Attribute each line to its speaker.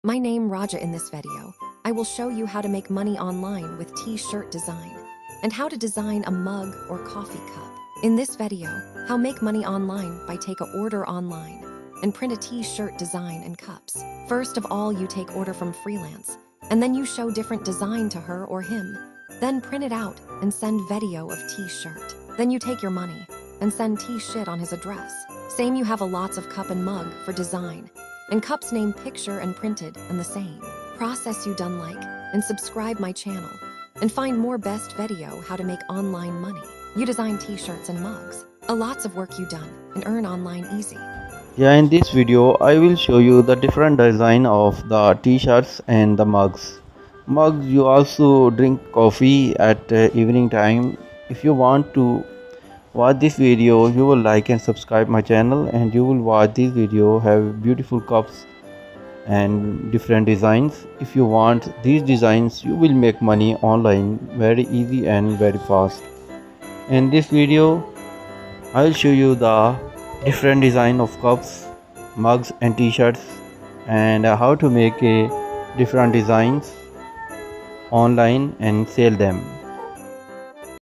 Speaker 1: My name Raja. In this video, I will show you how to make money online with t-shirt design and how to design a mug or coffee cup. In this video, how make money online by take a order online and print a t-shirt design and cups. First of all, you take order from freelance and then you show different design to her or him. Then print it out and send video of t-shirt. Then you take your money and send t-shirt on his address. Same you have a lots of cup and mug for design and cups name picture and printed and the same process. You done like and subscribe my channel and find more best video how to make online money. You design t-shirts and mugs. A lots of work you done and earn online easy.
Speaker 2: Yeah, in this video I will show you the different design of the t-shirts and the mugs. Mugs, you also drink coffee at evening time. If you want to watch this video, you will like and subscribe my channel, and you will watch this video have beautiful cups and different designs. If you want these designs, you will make money online very easy and very fast. In this video I will show you the different design of cups, mugs and t-shirts, and how to make a different designs online and sell them.